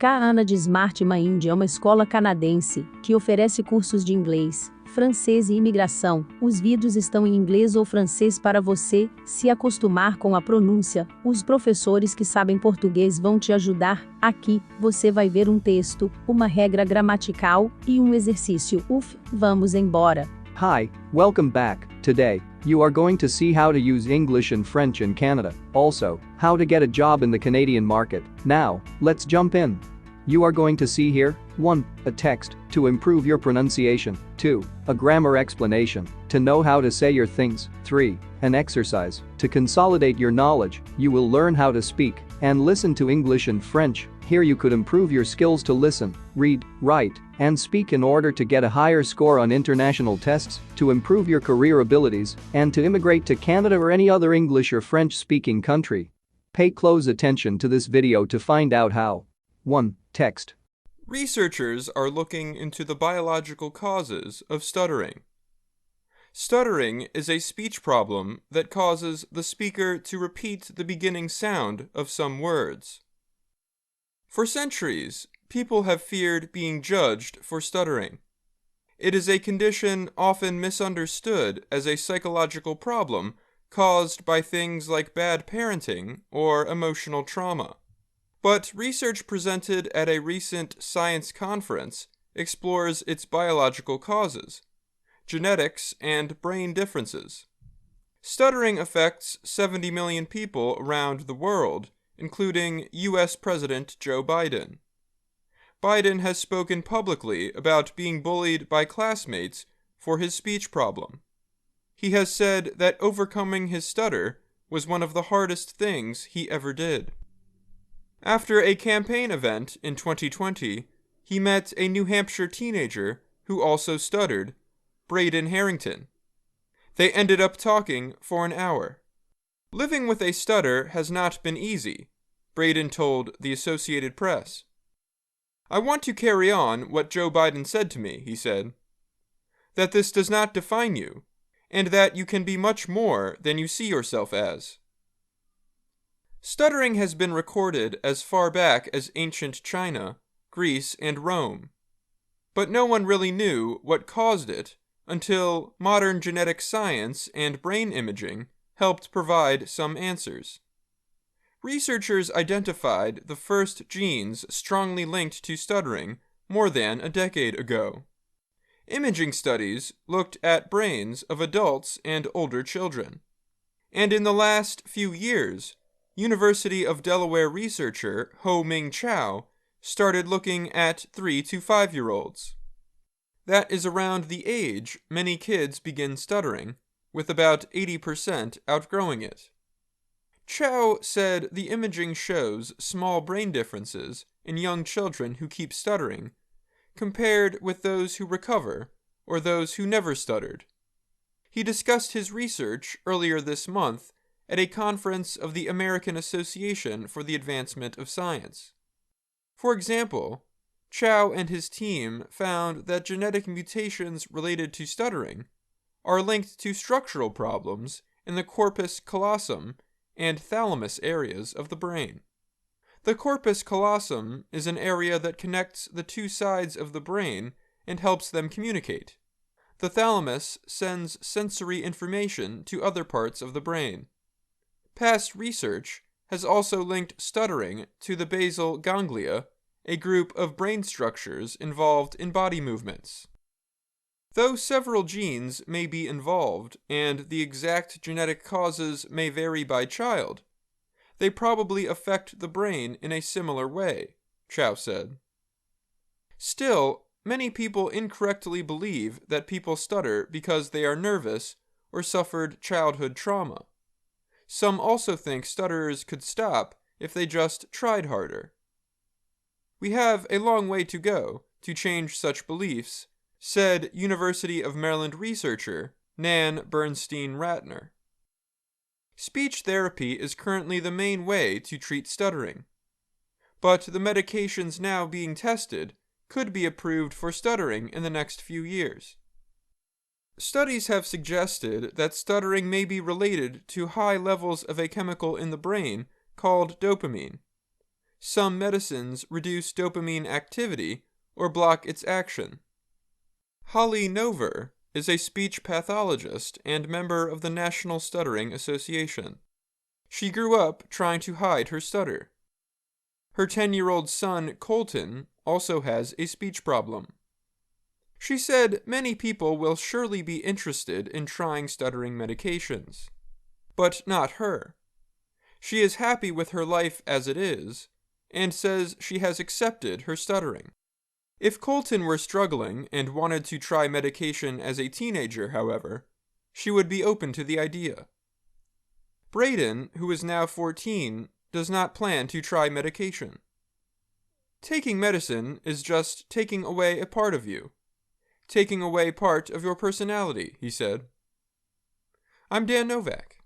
Ana de Smart Mind é uma escola canadense que oferece cursos de inglês, francês e imigração. Os vídeos estão em inglês ou francês para você se acostumar com a pronúncia. Os professores que sabem português vão te ajudar. Aqui, você vai ver um texto, uma regra gramatical e um exercício. Vamos embora. Hi, welcome back. Today, you are going to see how to use English and French in Canada. Also, how to get a job in the Canadian market. Now, let's jump in. You are going to see here 1. A text to improve your pronunciation. 2. A grammar explanation to know how to say your things. 3. An exercise to consolidate your knowledge. You will learn how to speak and listen to English and French. Here you could improve your skills to listen, read, write, and speak in order to get a higher score on international tests, to improve your career abilities, and to immigrate to Canada or any other English or French-speaking country. Pay close attention to this video to find out how. 1. Text. Researchers are looking into the biological causes of stuttering. Stuttering is a speech problem that causes the speaker to repeat the beginning sound of some words. For centuries, people have feared being judged for stuttering. It is a condition often misunderstood as a psychological problem caused by things like bad parenting or emotional trauma. But research presented at a recent science conference explores its biological causes, genetics, and brain differences. Stuttering affects 70 million people around the world, including U.S. President Joe Biden. Biden has spoken publicly about being bullied by classmates for his speech problem. He has said that overcoming his stutter was one of the hardest things he ever did. After a campaign event in 2020, he met a New Hampshire teenager who also stuttered, Braden Harrington. They ended up talking for an hour. Living with a stutter has not been easy, Braden told the Associated Press. I want to carry on what Joe Biden said to me, he said. That this does not define you, and that you can be much more than you see yourself as. Stuttering has been recorded as far back as ancient China, Greece, and Rome. But no one really knew what caused it until modern genetic science and brain imaging helped provide some answers. Researchers identified the first genes strongly linked to stuttering more than a decade ago. Imaging studies looked at brains of adults and older children. And in the last few years, University of Delaware researcher Ho-Ming Chow started looking at 3 to 5-year-olds. That is around the age many kids begin stuttering, with about 80% outgrowing it. Chow said the imaging shows small brain differences in young children who keep stuttering, compared with those who recover or those who never stuttered. He discussed his research earlier this month at a conference of the American Association for the Advancement of Science. For example, Chow and his team found that genetic mutations related to stuttering are linked to structural problems in the corpus callosum and thalamus areas of the brain. The corpus callosum is an area that connects the two sides of the brain and helps them communicate. The thalamus sends sensory information to other parts of the brain. Past research has also linked stuttering to the basal ganglia, a group of brain structures involved in body movements. Though several genes may be involved and the exact genetic causes may vary by child, they probably affect the brain in a similar way, Chow said. Still, many people incorrectly believe that people stutter because they are nervous or suffered childhood trauma. Some also think stutterers could stop if they just tried harder. We have a long way to go to change such beliefs, said University of Maryland researcher Nan Bernstein-Ratner. Speech therapy is currently the main way to treat stuttering, but the medications now being tested could be approved for stuttering in the next few years. Studies have suggested that stuttering may be related to high levels of a chemical in the brain called dopamine. some medicines reduce dopamine activity or block its action. Holly Nover is a speech pathologist and member of the National Stuttering Association. She grew up trying to hide her stutter. Her 10-year-old son, Colton, also has a speech problem. She said many people will surely be interested in trying stuttering medications, but not her. She is happy with her life as it is, and says she has accepted her stuttering. If Colton were struggling and wanted to try medication as a teenager, however, she would be open to the idea. Braden, who is now 14, does not plan to try medication. Taking medicine is just taking away a part of you. Taking away part of your personality, he said. I'm Dan Novak.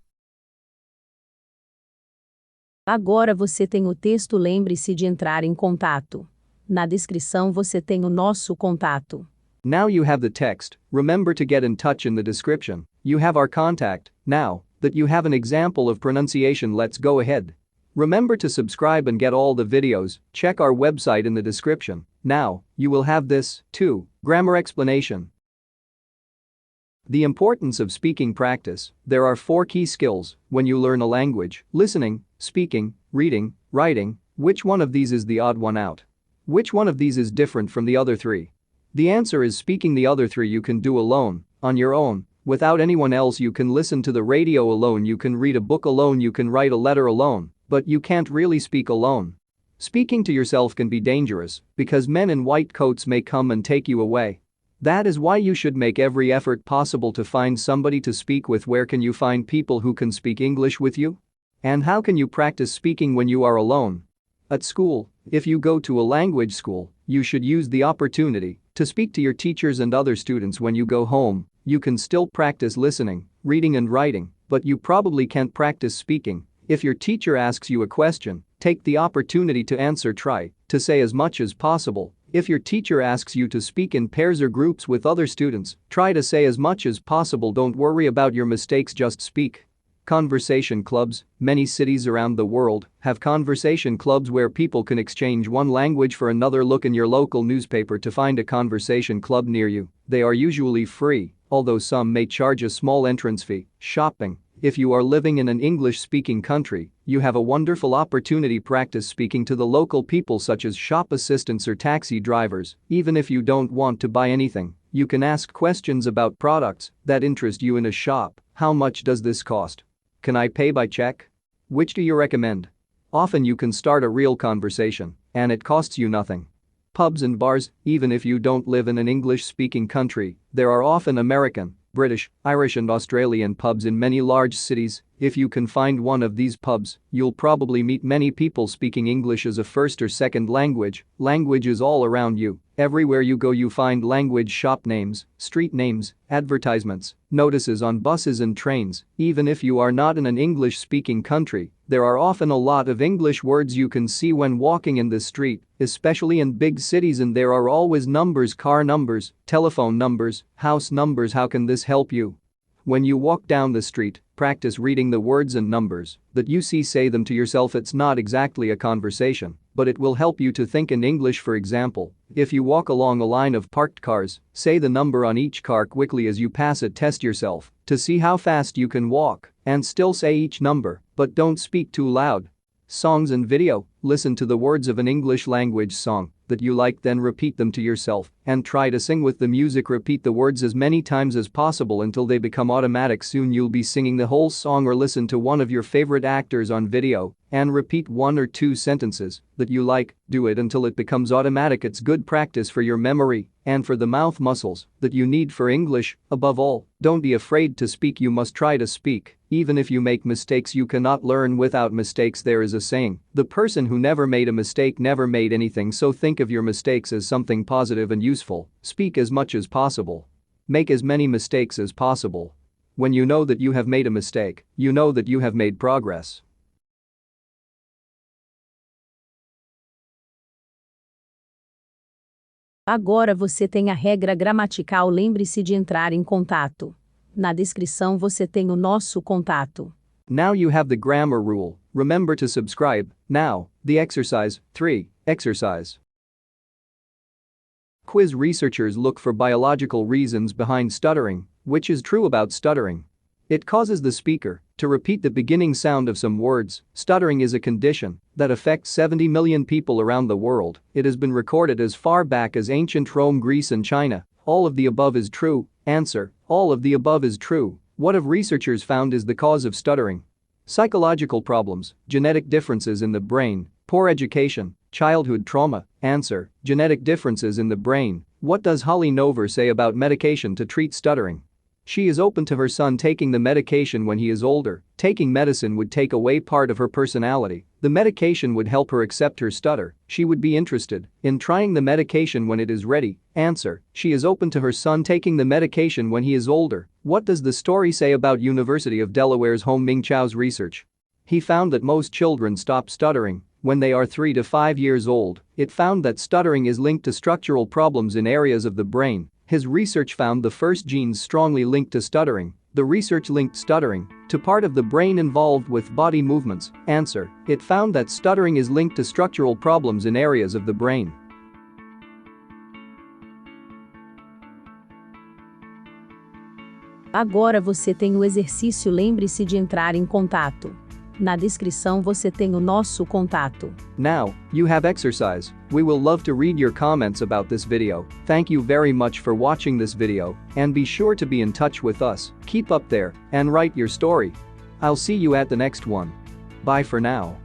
Agora você tem o texto. Lembre-se de entrar em contato. Na descrição você tem o nosso contato. Now you have the text. Remember to get in touch in the description. You have our contact. Now that you have an example of pronunciation, let's go ahead. Remember to subscribe and get all the videos. Check our website in the description. Now, you will have this, too, grammar explanation. The importance of speaking practice. There are 4 key skills when you learn a language: listening, speaking, reading, writing. Which one of these is the odd one out? Which one of these is different from the other 3? The answer is speaking. The other 3 you can do alone, on your own, without anyone else. You can listen to the radio alone, you can read a book alone, you can write a letter alone, but you can't really speak alone. Speaking to yourself can be dangerous because men in white coats may come and take you away. That is why you should make every effort possible to find somebody to speak with. Where can you find people who can speak English with you? And how can you practice speaking when you are alone? At school, if you go to a language school, you should use the opportunity to speak to your teachers and other students. When you go home, you can still practice listening, reading and writing, but you probably can't practice speaking. If your teacher asks you a question, take the opportunity to answer. Try to say as much as possible. If your teacher asks you to speak in pairs or groups with other students, try to say as much as possible. Don't worry about your mistakes, just speak. Conversation clubs. Many cities around the world have conversation clubs where people can exchange one language for another. Look in your local newspaper to find a conversation club near you. They are usually free, although some may charge a small entrance fee. Shopping. If you are living in an English-speaking country, you have a wonderful opportunity. Practice speaking to the local people such as shop assistants or taxi drivers. Even if you don't want to buy anything, you can ask questions about products that interest you in a shop. How much does this cost? Can I pay by check? Which do you recommend? Often you can start a real conversation, and it costs you nothing. Pubs and bars. Even if you don't live in an English-speaking country, there are often American, British, Irish and Australian pubs in many large cities. If you can find one of these pubs, you'll probably meet many people speaking English as a first or second language. Language is all around you. Everywhere you go you find language. Shop names, street names, advertisements, notices on buses and trains. Even if you are not in an English-speaking country, there are often a lot of English words you can see when walking in the street, especially in big cities, and there are always numbers: car numbers, telephone numbers, house numbers. How can this help you? When you walk down the street, practice reading the words and numbers that you see. Say them to yourself. It's not exactly a conversation, but it will help you to think in English. For example, if you walk along a line of parked cars, say the number on each car quickly as you pass it. Test yourself to see how fast you can walk and still say each number, but don't speak too loud. Songs and video. Listen to the words of an English language song that you like, then repeat them to yourself and try to sing with the music. Repeat the words as many times as possible until they become automatic. Soon you'll be singing the whole song. Or listen to one of your favorite actors on video and repeat 1 or 2 sentences that you like. Do it until it becomes automatic. It's good practice for your memory and for the mouth muscles that you need for English. Above all, don't be afraid to speak. You must try to speak. Even if you make mistakes, you cannot learn without mistakes. There is a saying, the person who never made a mistake never made anything. So think of your mistakes as something positive and useful. Speak as much as possible. Make as many mistakes as possible. When you know that you have made a mistake, you know that you have made progress. Agora você tem a regra gramatical. Lembre-se de entrar em contato. Na descrição você tem o nosso contato. Now you have the grammar rule. remember to subscribe. Now, the exercise 3. Exercise. Quiz. Researchers look for biological reasons behind stuttering. Which is true about stuttering? It causes the speaker to repeat the beginning sound of some words. Stuttering is a condition that affects 70 million people around the world. It has been recorded as far back as ancient Rome, Greece, and China. All of the above is true. Answer: all of the above is true. What have researchers found is the cause of stuttering? Psychological problems, genetic differences in the brain, poor education, childhood trauma. Answer: genetic differences in the brain. What does Holly Nover say about medication to treat stuttering? She is open to her son taking the medication when he is older. Taking medicine would take away part of her personality. The medication would help her accept her stutter. She would be interested in trying the medication when it is ready. Answer: she is open to her son taking the medication when he is older. What does the story say about University of Delaware's Hong Ming Chau's research? He found that most children stop stuttering when they are 3 to 5 years old. It found that stuttering is linked to structural problems in areas of the brain. His research found the first genes strongly linked to stuttering. The research linked stuttering to part of the brain involved with body movements. Answer: it found that stuttering is linked to structural problems in areas of the brain. Agora você tem o exercício. Lembre-se de entrar em contato. Na descrição você tem o nosso contato. Now, you have exercise. We will love to read your comments about this video. Thank you very much for watching this video, and be sure to be in touch with us. Keep up there and write your story. I'll see you at the next one. Bye for now.